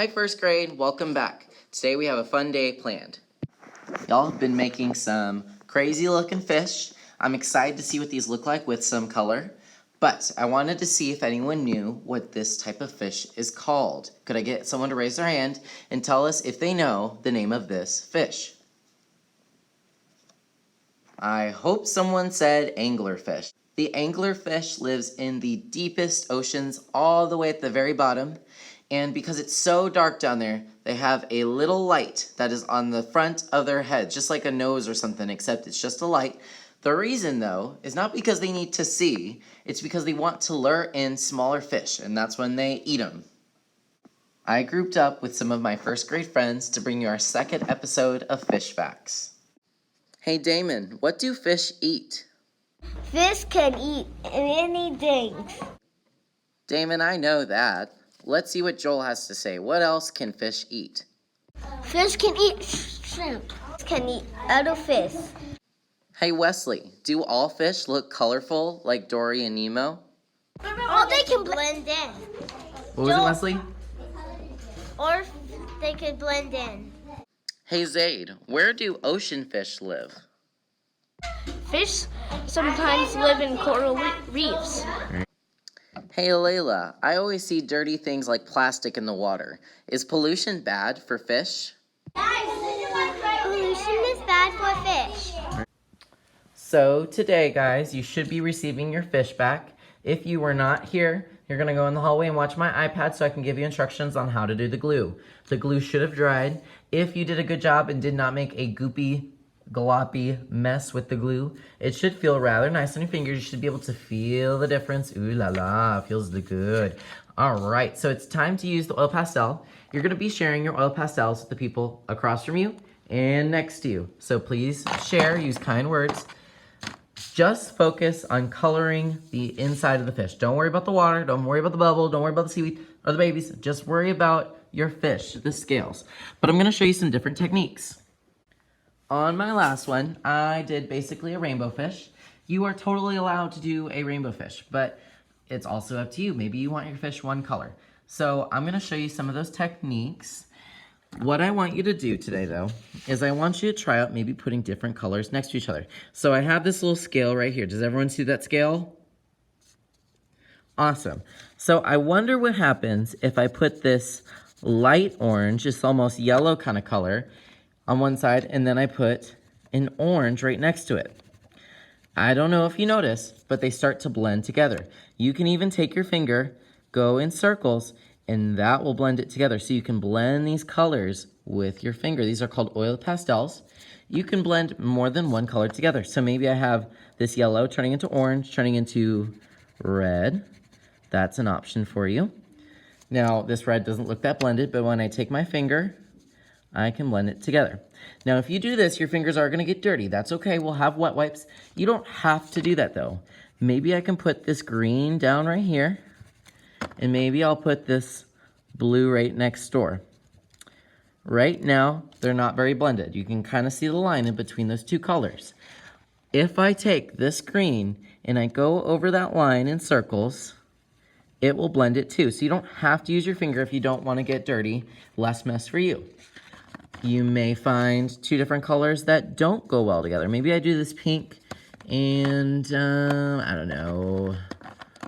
Hi first grade, welcome back. Today we have a fun day planned. Y'all have been making some crazy looking fish. I'm excited to see what these look like with some color, but I wanted to see if anyone knew what this type of fish is called. Could I get someone to raise their hand and tell us if they know the name of this fish? I hope someone said anglerfish. The anglerfish lives in the deepest oceans all the way at the very bottom. And because it's so dark down there, they have a little light that is on the front of their head, just like a nose or something, except it's just a light. The reason, though, is not because they need to see, it's because they want to lure in smaller fish, and that's when they eat them. I grouped up with some of my first grade friends to bring you our second episode of Fish Facts. Hey Damon, what do fish eat? Fish can eat many things. Damon, I know that. Let's see what Joel has to say. What else can fish eat? Fish can eat shrimp. Can eat other fish. Hey Wesley, do all fish look colorful like Dory and Nemo? Or they can blend in. What was it, Wesley? Or they could blend in. Hey Zaid, where do ocean fish live? Fish sometimes live in coral reefs. Hey Layla, I always see dirty things like plastic in the water. Is pollution bad for fish? Pollution is bad for fish. So today, guys, you should be receiving your fish back. If you were not here, you're going to go in the hallway and watch my iPad so I can give you instructions on how to do the glue. The glue should have dried. If you did a good job and did not make a goopy, gloppy mess with the glue, it should feel rather nice on your fingers. You should be able to feel the difference. Ooh la la, feels good. All right, so it's time to use the oil pastel. You're gonna be sharing your oil pastels with the people across from you and next to you. So please share, use kind words. Just focus on coloring the inside of the fish. Don't worry about the water, don't worry about the bubble, don't worry about the seaweed or the babies. Just worry about your fish, the scales. But I'm gonna show you some different techniques. On my last one, I did basically a rainbow fish. You are totally allowed to do a rainbow fish, but it's also up to you. Maybe you want your fish one color. So I'm gonna show you some of those techniques. What I want you to do today, though, is I want you to try out maybe putting different colors next to each other. So I have this little scale right here. Does everyone see that scale? Awesome. So I wonder what happens if I put this light orange, it's almost yellow kind of color, on one side, and then I put an orange right next to it. I don't know if you notice, but they start to blend together. You can even take your finger, go in circles, and that will blend it together. So you can blend these colors with your finger. These are called oil pastels. You can blend more than one color together. So maybe I have this yellow turning into orange, turning into red. That's an option for you. Now, this red doesn't look that blended, but when I take my finger, I can blend it together. Now, if you do this, your fingers are gonna get dirty. That's okay, we'll have wet wipes. You don't have to do that though. Maybe I can put this green down right here, and maybe I'll put this blue right next door. Right now, they're not very blended. You can kind of see the line in between those two colors. If I take this green and I go over that line in circles, it will blend it too. So you don't have to use your finger if you don't want to get dirty. Less mess for you. You may find two different colors that don't go well together. Maybe I do this pink and, I don't know,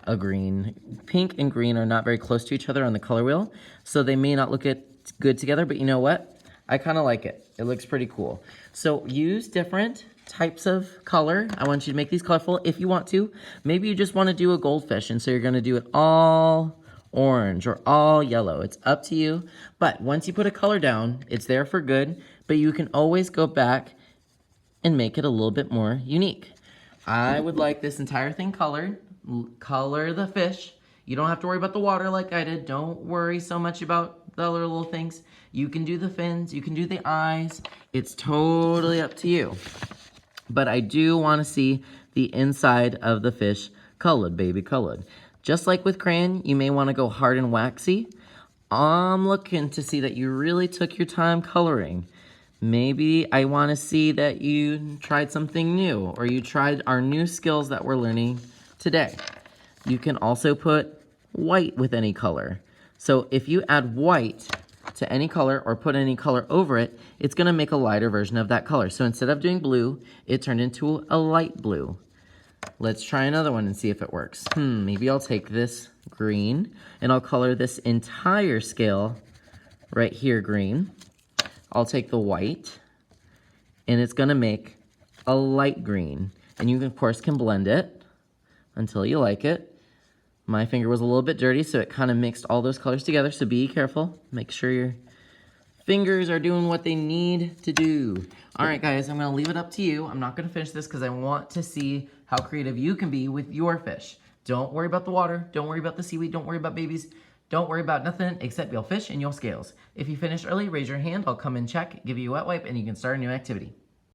a green. Pink and green are not very close to each other on the color wheel, so they may not look good together, but you know what? I kind of like it. It looks pretty cool. So use different types of color. I want you to make these colorful if you want to. Maybe you just want to do a goldfish, and so you're going to do it all orange or all yellow. It's up to you. But once you put a color down, it's there for good, but you can always go back and make it a little bit more unique. I would like this entire thing colored. Color the fish. You don't have to worry about the water like I did. Don't worry so much about the other little things. You can do the fins, you can do the eyes. It's totally up to you. But I do want to see the inside of the fish colored, baby colored. Just like with crayon, you may want to go hard and waxy. I'm looking to see that you really took your time coloring. Maybe I want to see that you tried something new, or you tried our new skills that we're learning today. You can also put white with any color. So if you add white to any color or put any color over it, it's gonna make a lighter version of that color. So instead of doing blue, it turned into a light blue. Let's try another one and see if it works. Maybe I'll take this green and I'll color this entire scale right here green. I'll take the white and it's gonna make a light green. And you, of course, can blend it until you like it. My finger was a little bit dirty, so it kind of mixed all those colors together, so be careful. Make sure your fingers are doing what they need to do. All right, guys, I'm gonna leave it up to you. I'm not gonna finish this because I want to see how creative you can be with your fish. Don't worry about the water. Don't worry about the seaweed. Don't worry about babies. Don't worry about nothing except your fish and your scales. If you finish early, raise your hand. I'll come and check, give you a wet wipe, and you can start a new activity.